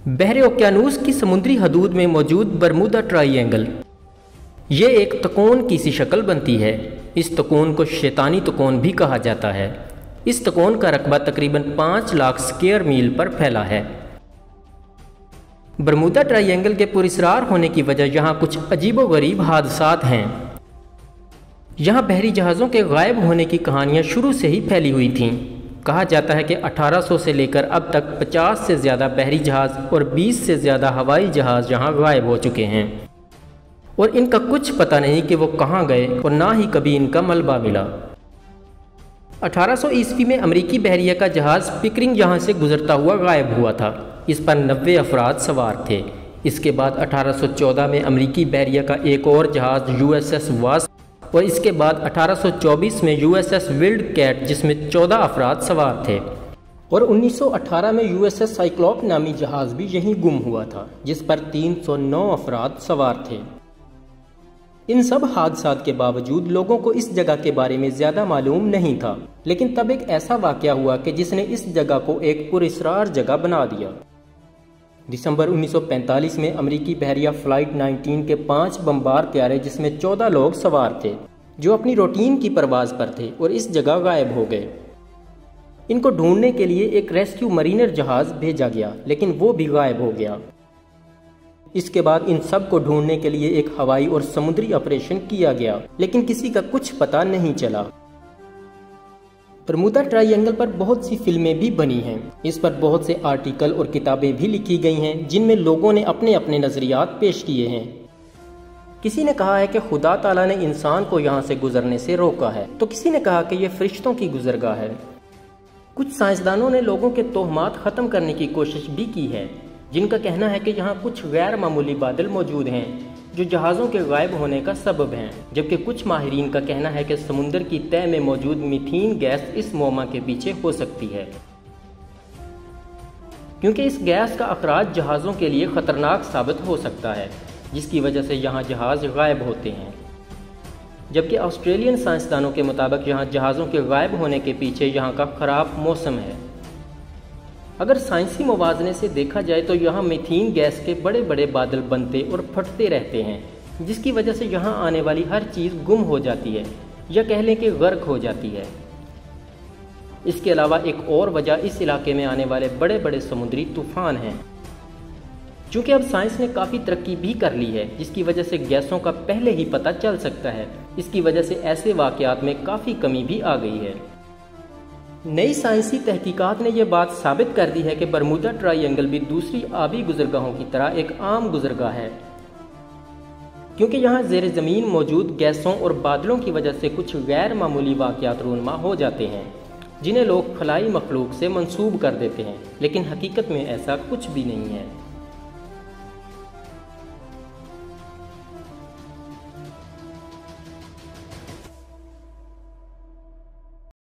बहरे ओकियानूस की समुद्री हदूद में मौजूद बरमूदा ट्राइएंगल, ये एक तकोन की सी शक्ल बनती है। इस तकोन को शैतानी तकोन भी कहा जाता है। इस तकोन का रकबा तकरीबन 5 लाख स्क्वायर मील पर फैला है। बरमूदा ट्राइएंगल के पुरस्रार होने की वजह यहाँ कुछ अजीबोगरीब हादसात हैं। यहाँ बहरी जहाज़ों के गायब होने की कहानियाँ शुरू से ही फैली हुई थीं। कहा जाता है कि 1800 से लेकर अब तक 50 से ज़्यादा बहरी जहाज़ और 20 से ज़्यादा हवाई जहाज़ यहाँ गायब हो चुके हैं और इनका कुछ पता नहीं कि वो कहाँ गए और ना ही कभी इनका मलबा मिला। 1800 ईस्वी में अमेरिकी बहरिया का जहाज़ पिकरिंग यहाँ से गुजरता हुआ गायब हुआ था। इस पर 90 अफराद सवार थे। इसके बाद 1814 में अमेरिकी बहरिया का एक और जहाज़ USS वास्प और इसके बाद 1824 में USS विल्ड कैट जिसमें 14 अफराद सवार थे और 1918 में USS साइक्लोप नामी जहाज़ भी यहीं गुम हुआ था जिस पर 309 अफराद सवार थे। इन सब हादसात के बावजूद लोगों को इस जगह के बारे में ज़्यादा मालूम नहीं था, लेकिन तब एक ऐसा वाक़या हुआ कि जिसने इस जगह को एक पुरस्रार जगह बना दिया। दिसंबर 1945 में अमेरिकी बहरिया फ्लाइट 19 के 5 बमबार प्यारे जिसमें 14 लोग सवार थे जो अपनी रूटीन की परवाज़ पर थे और इस जगह गायब हो गए। इनको ढूंढने के लिए एक रेस्क्यू मरीनर जहाज़ भेजा गया, लेकिन वो भी गायब हो गया। इसके बाद इन सब को ढूंढने के लिए एक हवाई और समुद्री ऑपरेशन किया गया, लेकिन किसी का कुछ पता नहीं चला। बरमूदा ट्राइएंगल पर बहुत सी फिल्में भी बनी हैं। इस पर बहुत से आर्टिकल और किताबें भी लिखी गई हैं जिनमें लोगों ने अपने अपने नज़रियात पेश किए हैं। किसी ने कहा है कि खुदा ताला ने इंसान को यहाँ से गुजरने से रोका है, तो किसी ने कहा कि यह फरिश्तों की गुजरगाह है। कुछ साइंसदानों ने लोगों के तोहमात ख़त्म करने की कोशिश भी की है, जिनका कहना है कि यहाँ कुछ गैर मामूली बादल मौजूद हैं जो जहाज़ों के गायब होने का सबब हैं, जबकि कुछ माहिरीन का कहना है कि समुद्र की तह में मौजूद मीथेन गैस इस मोमा के पीछे हो सकती है, क्योंकि इस गैस का अखराज जहाज़ों के लिए ख़तरनाक साबित हो सकता है, जिसकी वजह से यहाँ जहाज़ गायब होते हैं। जबकि ऑस्ट्रेलियन साइंसदानों के मुताबिक यहाँ जहाज़ों के गायब होने के पीछे यहाँ का ख़राब मौसम है। अगर साइंसी मुवाज़ने से देखा जाए तो यहाँ मीथेन गैस के बड़े बड़े बादल बनते और फटते रहते हैं, जिसकी वजह से यहाँ आने वाली हर चीज़ गुम हो जाती है या कह लें कि गर्क हो जाती है। इसके अलावा एक और वजह इस इलाके में आने वाले बड़े बड़े समुद्री तूफ़ान हैं। चूँकि अब साइंस ने काफ़ी तरक्की भी कर ली है, जिसकी वजह से गैसों का पहले ही पता चल सकता है। इसकी वजह से ऐसे वाक़यात में काफ़ी कमी भी आ गई है। नई साइंसी तहकीकात ने यह बात साबित कर दी है कि बरमूदा ट्राइएंगल भी दूसरी आबी गुजरगाहों की तरह एक आम गुजरगाह है, क्योंकि यहाँ ज़ेर ज़मीन मौजूद गैसों और बादलों की वजह से कुछ गैर मामूली वाक़यात रूनमा हो जाते हैं, जिन्हें लोग खलाई मखलूक से मंसूब कर देते हैं, लेकिन हकीकत में ऐसा कुछ भी नहीं है।